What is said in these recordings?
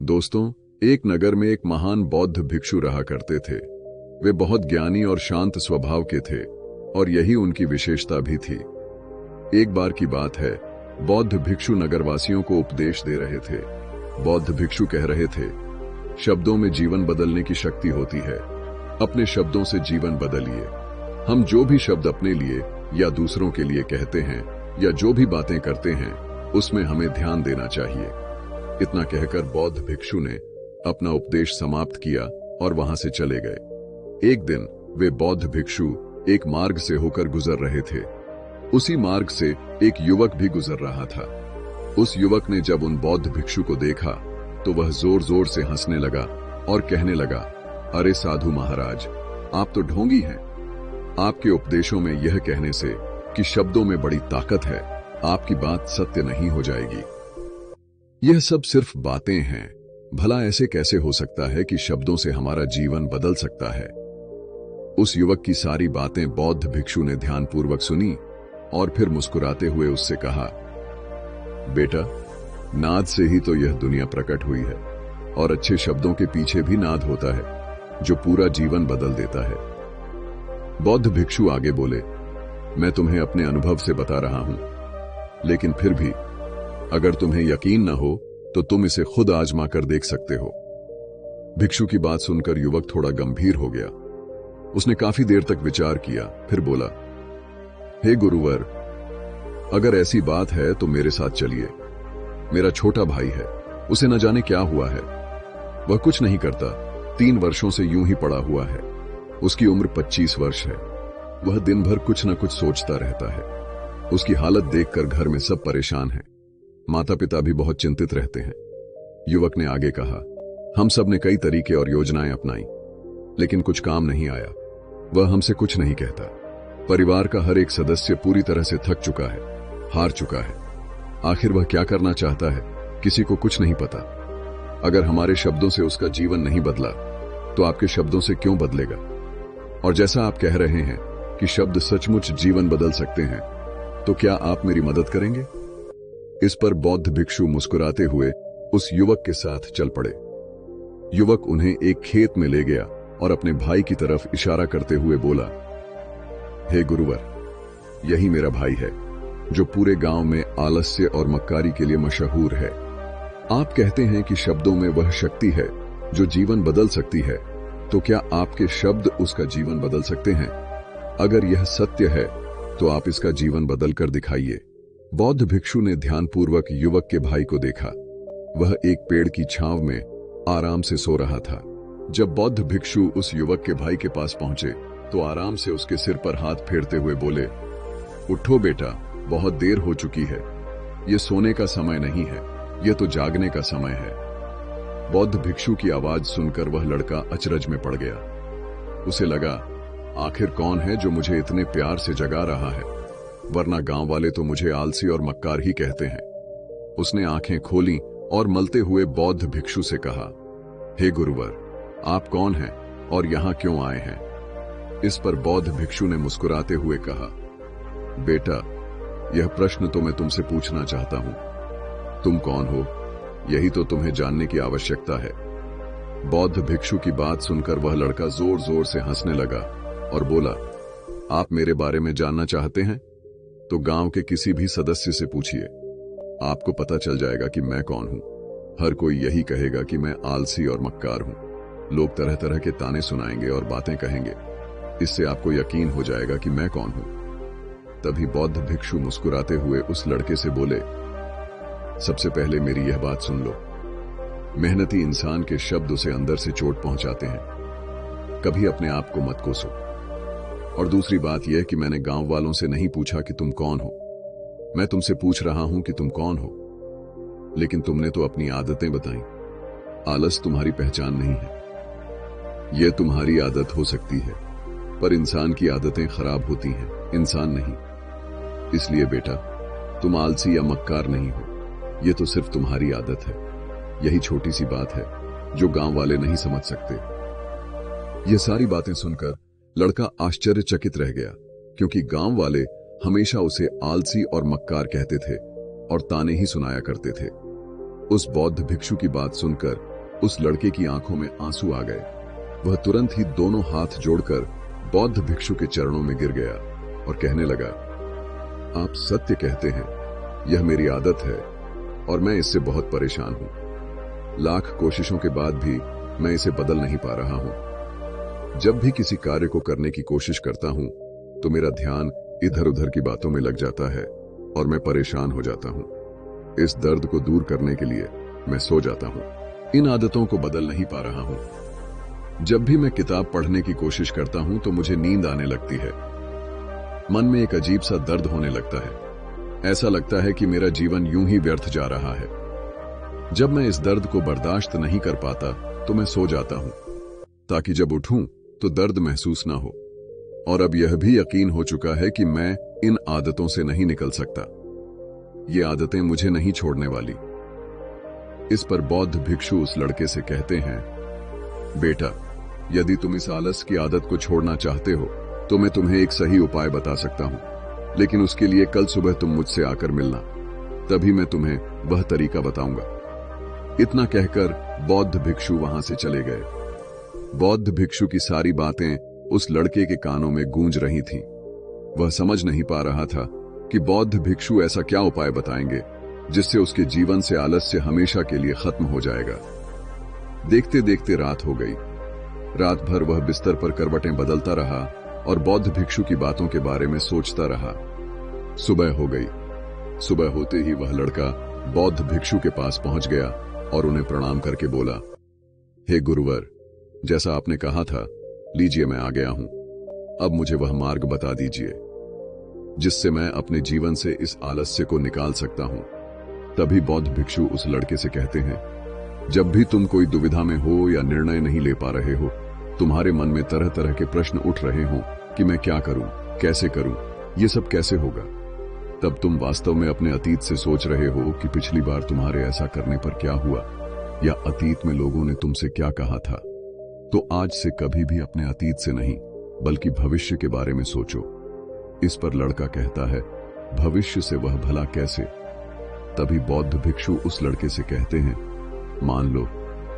दोस्तों, एक नगर में एक महान बौद्ध भिक्षु रहा करते थे। वे बहुत ज्ञानी और शांत स्वभाव के थे और यही उनकी विशेषता भी थी। एक बार की बात है, बौद्ध भिक्षु नगरवासियों को उपदेश दे रहे थे। बौद्ध भिक्षु कह रहे थे, शब्दों में जीवन बदलने की शक्ति होती है। अपने शब्दों से जीवन बदलिए। हम जो भी शब्द अपने लिए या दूसरों के लिए कहते हैं या जो भी बातें करते हैं, उसमें हमें ध्यान देना चाहिए। इतना कहकर बौद्ध भिक्षु ने अपना उपदेश समाप्त किया और वहां से चले गए। एक दिन वे बौद्ध भिक्षु एक मार्ग से होकर गुजर रहे थे। उसी मार्ग से एक युवक भी गुजर रहा था। उस युवक ने जब उन बौद्ध भिक्षु को देखा तो वह जोर जोर से हंसने लगा और कहने लगा, अरे साधु महाराज, आप तो ढोंगी हैं। आपके उपदेशों में यह कहने से कि शब्दों में बड़ी ताकत है, आपकी बात सत्य नहीं हो जाएगी। यह सब सिर्फ बातें हैं। भला ऐसे कैसे हो सकता है कि शब्दों से हमारा जीवन बदल सकता है? उस युवक की सारी बातें बौद्ध भिक्षु ने ध्यानपूर्वक सुनी और फिर मुस्कुराते हुए उससे कहा, बेटा, नाद से ही तो यह दुनिया प्रकट हुई है और अच्छे शब्दों के पीछे भी नाद होता है जो पूरा जीवन बदल देता है। बौद्ध भिक्षु आगे बोले, मैं तुम्हें अपने अनुभव से बता रहा हूं, लेकिन फिर भी अगर तुम्हें यकीन न हो तो तुम इसे खुद आजमा कर देख सकते हो। भिक्षु की बात सुनकर युवक थोड़ा गंभीर हो गया। उसने काफी देर तक विचार किया, फिर बोला, हे गुरुवर, अगर ऐसी बात है तो मेरे साथ चलिए। मेरा छोटा भाई है, उसे न जाने क्या हुआ है। वह कुछ नहीं करता, 3 वर्षों से यूं ही पड़ा हुआ है। उसकी उम्र 25 वर्ष है। वह दिन भर कुछ न कुछ सोचता रहता है। उसकी हालत देखकर घर में सब परेशान हैं। माता पिता भी बहुत चिंतित रहते हैं। युवक ने आगे कहा, हम सब ने कई तरीके और योजनाएं अपनाई, लेकिन कुछ काम नहीं आया। वह हमसे कुछ नहीं कहता। परिवार का हर एक सदस्य पूरी तरह से थक चुका है, हार चुका है। आखिर वह क्या करना चाहता है, किसी को कुछ नहीं पता। अगर हमारे शब्दों से उसका जीवन नहीं बदला तो आपके शब्दों से क्यों बदलेगा? और जैसा आप कह रहे हैं कि शब्द सचमुच जीवन बदल सकते हैं, तो क्या आप मेरी मदद करेंगे? इस पर बौद्ध भिक्षु मुस्कुराते हुए उस युवक के साथ चल पड़े। युवक उन्हें एक खेत में ले गया और अपने भाई की तरफ इशारा करते हुए बोला, हे गुरुवर, यही मेरा भाई है जो पूरे गांव में आलस्य और मक्कारी के लिए मशहूर है। आप कहते हैं कि शब्दों में वह शक्ति है जो जीवन बदल सकती है, तो क्या आपके शब्द उसका जीवन बदल सकते हैं? अगर यह सत्य है तो आप इसका जीवन बदल कर दिखाइए। बौद्ध भिक्षु ने ध्यानपूर्वक युवक के भाई को देखा। वह एक पेड़ की छांव में आराम से सो रहा था। जब बौद्ध भिक्षु उस युवक के भाई के पास पहुंचे तो आराम से उसके सिर पर हाथ फेरते हुए बोले, उठो बेटा, बहुत देर हो चुकी है। ये सोने का समय नहीं है, यह तो जागने का समय है। बौद्ध भिक्षु की आवाज सुनकर वह लड़का अचरज में पड़ गया। उसे लगा, आखिर कौन है जो मुझे इतने प्यार से जगा रहा है, वरना गांव वाले तो मुझे आलसी और मक्कार ही कहते हैं। उसने आंखें खोली और मलते हुए बौद्ध भिक्षु से कहा, हे गुरुवर, आप कौन हैं और यहां क्यों आए हैं? इस पर बौद्ध भिक्षु ने मुस्कुराते हुए कहा, बेटा, यह प्रश्न तो मैं तुमसे पूछना चाहता हूं। तुम कौन हो, यही तो तुम्हें जानने की आवश्यकता है। बौद्ध भिक्षु की बात सुनकर वह लड़का जोर जोर से हंसने लगा और बोला, आप मेरे बारे में जानना चाहते हैं तो गांव के किसी भी सदस्य से पूछिए। आपको पता चल जाएगा कि मैं कौन हूं। हर कोई यही कहेगा कि मैं आलसी और मक्कार हूं। लोग तरह तरह के ताने सुनाएंगे और बातें कहेंगे। इससे आपको यकीन हो जाएगा कि मैं कौन हूं। तभी बौद्ध भिक्षु मुस्कुराते हुए उस लड़के से बोले, सबसे पहले मेरी यह बात सुन लो। मेहनती इंसान के शब्द उसे अंदर से चोट पहुंचाते हैं। कभी अपने आप को मत कोसो। और दूसरी बात यह कि मैंने गांव वालों से नहीं पूछा कि तुम कौन हो। मैं तुमसे पूछ रहा हूं कि तुम कौन हो। लेकिन तुमने तो अपनी आदतें बताई। आलस तुम्हारी पहचान नहीं है। यह तुम्हारी आदत हो सकती है, पर इंसान की आदतें खराब होती हैं, इंसान नहीं। इसलिए बेटा, तुम आलसी या मक्कार नहीं हो। यह तो सिर्फ तुम्हारी आदत है। यही छोटी सी बात है जो गांव वाले नहीं समझ सकते। यह सारी बातें सुनकर लड़का आश्चर्यचकित रह गया, क्योंकि गांव वाले हमेशा उसे आलसी और मक्कार कहते थे और ताने ही सुनाया करते थे। उस बौद्ध भिक्षु की बात सुनकर उस लड़के की आंखों में आंसू आ गए। वह तुरंत ही दोनों हाथ जोड़कर बौद्ध भिक्षु के चरणों में गिर गया और कहने लगा, आप सत्य कहते हैं, यह मेरी आदत है और मैं इससे बहुत परेशान हूं। लाख कोशिशों के बाद भी मैं इसे बदल नहीं पा रहा हूं। जब भी किसी कार्य को करने की कोशिश करता हूं तो मेरा ध्यान इधर उधर की बातों में लग जाता है और मैं परेशान हो जाता हूं। इस दर्द को दूर करने के लिए मैं सो जाता हूं। इन आदतों को बदल नहीं पा रहा हूं। जब भी मैं किताब पढ़ने की कोशिश करता हूं तो मुझे नींद आने लगती है। मन में एक अजीब सा दर्द होने लगता है। ऐसा लगता है कि मेरा जीवन यूं ही व्यर्थ जा रहा है। जब मैं इस दर्द को बर्दाश्त नहीं कर पाता तो मैं सो जाता हूं, ताकि जब उठूं तो दर्द महसूस ना हो। और अब यह भी यकीन हो चुका है कि मैं इन आदतों से नहीं निकल सकता। ये आदतें मुझे नहीं छोड़ने वाली। इस पर बौद्ध भिक्षु उस लड़के से कहते हैं, बेटा, यदि तुम इस आलस की आदत को छोड़ना चाहते हो तो मैं तुम्हें एक सही उपाय बता सकता हूं, लेकिन उसके लिए कल सुबह तुम मुझसे आकर मिलना, तभी मैं तुम्हें वह तरीका बताऊंगा। इतना कहकर बौद्ध भिक्षु वहां से चले गए। बौद्ध भिक्षु की सारी बातें उस लड़के के कानों में गूंज रही थीं। वह समझ नहीं पा रहा था कि बौद्ध भिक्षु ऐसा क्या उपाय बताएंगे जिससे उसके जीवन से आलस्य हमेशा के लिए खत्म हो जाएगा। देखते देखते रात हो गई। रात भर वह बिस्तर पर करवटें बदलता रहा और बौद्ध भिक्षु की बातों के बारे में सोचता रहा। सुबह हो गई। सुबह होते ही वह लड़का बौद्ध भिक्षु के पास पहुंच गया और उन्हें प्रणाम करके बोला, हे गुरुवर, जैसा आपने कहा था, लीजिए मैं आ गया हूं। अब मुझे वह मार्ग बता दीजिए जिससे मैं अपने जीवन से इस आलस्य को निकाल सकता हूं। तभी बौद्ध भिक्षु उस लड़के से कहते हैं, जब भी तुम कोई दुविधा में हो या निर्णय नहीं ले पा रहे हो, तुम्हारे मन में तरह तरह के प्रश्न उठ रहे हो कि मैं क्या करूं, कैसे करूं, ये सब कैसे होगा, तब तुम वास्तव में अपने अतीत से सोच रहे हो कि पिछली बार तुम्हारे ऐसा करने पर क्या हुआ या अतीत में लोगों ने तुमसे क्या कहा था। तो आज से कभी भी अपने अतीत से नहीं बल्कि भविष्य के बारे में सोचो। इस पर लड़का कहता है, भविष्य से वह भला कैसे? तभी बौद्ध भिक्षु उस लड़के से कहते हैं, मान लो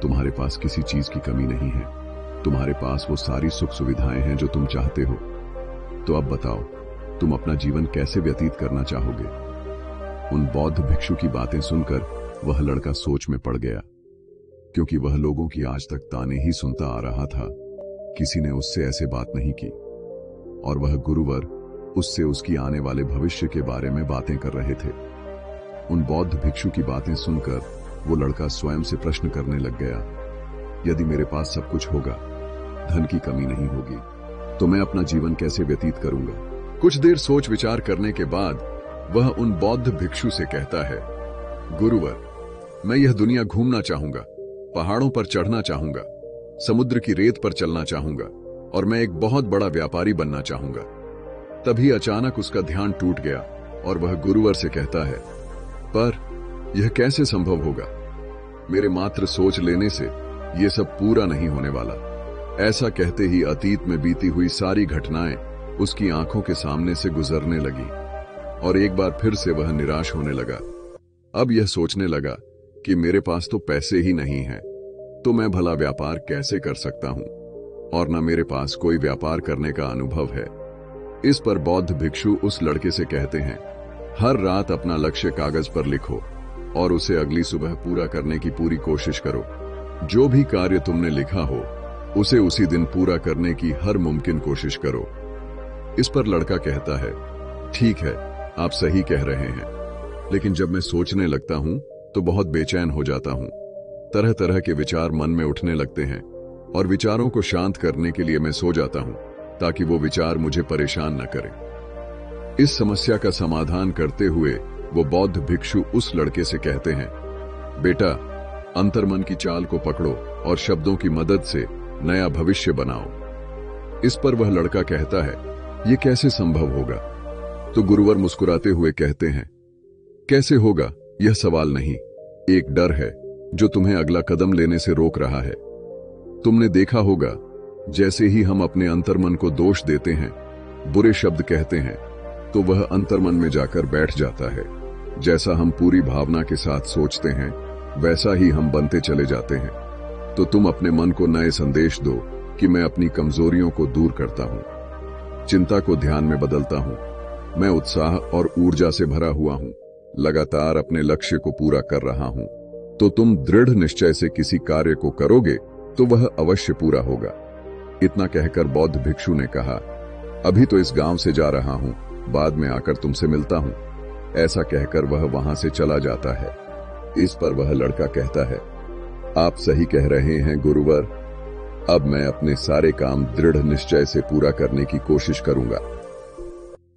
तुम्हारे पास किसी चीज की कमी नहीं है, तुम्हारे पास वो सारी सुख सुविधाएं हैं जो तुम चाहते हो, तो अब बताओ तुम अपना जीवन कैसे व्यतीत करना चाहोगे? उन बौद्ध भिक्षु की बातें सुनकर वह लड़का सोच में पड़ गया, क्योंकि वह लोगों की आज तक ताने ही सुनता आ रहा था। किसी ने उससे ऐसे बात नहीं की और वह गुरुवर उससे उसकी आने वाले भविष्य के बारे में बातें कर रहे थे। उन बौद्ध भिक्षु की बातें सुनकर वो लड़का स्वयं से प्रश्न करने लग गया, यदि मेरे पास सब कुछ होगा, धन की कमी नहीं होगी, तो मैं अपना जीवन कैसे व्यतीत करूंगा? कुछ देर सोच विचार करने के बाद वह उन बौद्ध भिक्षु से कहता है, गुरुवर, मैं यह दुनिया घूमना चाहूंगा, पहाड़ों पर चढ़ना चाहूंगा, समुद्र की रेत पर चलना चाहूंगा और मैं एक बहुत बड़ा व्यापारी बनना चाहूंगा। तभी अचानक उसका ध्यान टूट गया और वह गुरुवर से कहता है, पर यह कैसे संभव होगा? मेरे मात्र सोच लेने से यह सब पूरा नहीं होने वाला। ऐसा कहते ही अतीत में बीती हुई सारी घटनाएं उसकी आंखों के सामने से गुजरने लगी और एक बार फिर से वह निराश होने लगा। अब यह सोचने लगा कि मेरे पास तो पैसे ही नहीं हैं, तो मैं भला व्यापार कैसे कर सकता हूं, और न मेरे पास कोई व्यापार करने का अनुभव है। इस पर बौद्ध भिक्षु उस लड़के से कहते हैं, हर रात अपना लक्ष्य कागज पर लिखो और उसे अगली सुबह पूरा करने की पूरी कोशिश करो। जो भी कार्य तुमने लिखा हो उसे उसी दिन पूरा करने की हर मुमकिन कोशिश करो। इस पर लड़का कहता है, ठीक है, आप सही कह रहे हैं, लेकिन जब मैं सोचने लगता हूं तो बहुत बेचैन हो जाता हूं। तरह तरह के विचार मन में उठने लगते हैं और विचारों को शांत करने के लिए मैं सो जाता हूं ताकि वो विचार मुझे परेशान न करें। इस समस्या का समाधान करते हुए वो बौद्ध भिक्षु उस लड़के से कहते हैं, बेटा, अंतर्मन की चाल को पकड़ो और शब्दों की मदद से नया भविष्य बनाओ। इस पर वह लड़का कहता है, ये कैसे संभव होगा? तो गुरुवर मुस्कुराते हुए कहते हैं, कैसे होगा यह सवाल नहीं, एक डर है जो तुम्हें अगला कदम लेने से रोक रहा है। तुमने देखा होगा, जैसे ही हम अपने अंतर्मन को दोष देते हैं, बुरे शब्द कहते हैं, तो वह अंतर्मन में जाकर बैठ जाता है। जैसा हम पूरी भावना के साथ सोचते हैं, वैसा ही हम बनते चले जाते हैं। तो तुम अपने मन को नए संदेश दो कि मैं अपनी कमजोरियों को दूर करता हूं, चिंता को ध्यान में बदलता हूं, मैं उत्साह और ऊर्जा से भरा हुआ हूं, लगातार अपने लक्ष्य को पूरा कर रहा हूं। तो तुम दृढ़ निश्चय से किसी कार्य को करोगे तो वह अवश्य पूरा होगा। इतना कहकर बौद्ध भिक्षु ने कहा, अभी तो इस गांव से जा रहा हूं, बाद में आकर तुमसे मिलता हूं। ऐसा कहकर वह वहां से चला जाता है। इस पर वह लड़का कहता है, आप सही कह रहे हैं गुरुवर, अब मैं अपने सारे काम दृढ़ निश्चय से पूरा करने की कोशिश करूंगा।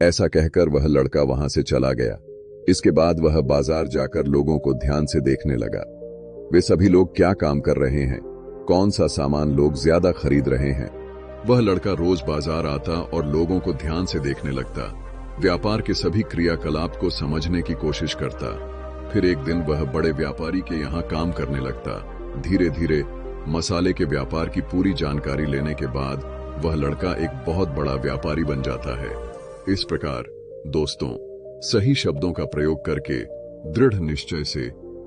ऐसा कहकर वह लड़का वहां से चला गया। इसके बाद वह बाजार जाकर लोगों को ध्यान से देखने लगा। वे सभी लोग क्या काम कर रहे हैं, कौन सा सामान लोग ज्यादा खरीद रहे हैं। वह लड़का रोज बाजार आता और लोगों को ध्यान से देखने लगता, व्यापार के सभी क्रियाकलाप को समझने की कोशिश करता। फिर एक दिन वह बड़े व्यापारी के यहाँ काम करने लगता। धीरे धीरे मसाले के व्यापार की पूरी जानकारी लेने के बाद वह लड़का एक बहुत बड़ा व्यापारी बन जाता है। इस प्रकार दोस्तों, सही शब्दों का प्रयोग करके दृढ़ निश्चय से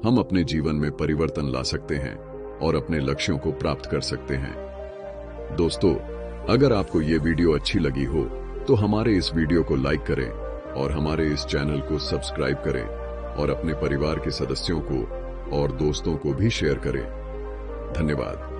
हम अपने जीवन में परिवर्तन ला सकते हैं और अपने लक्ष्यों को प्राप्त कर सकते हैं। दोस्तों, अगर आपको ये वीडियो अच्छी लगी हो तो हमारे इस वीडियो को लाइक करें और हमारे इस चैनल को सब्सक्राइब करें और अपने परिवार के सदस्यों को और दोस्तों को भी शेयर करें। धन्यवाद।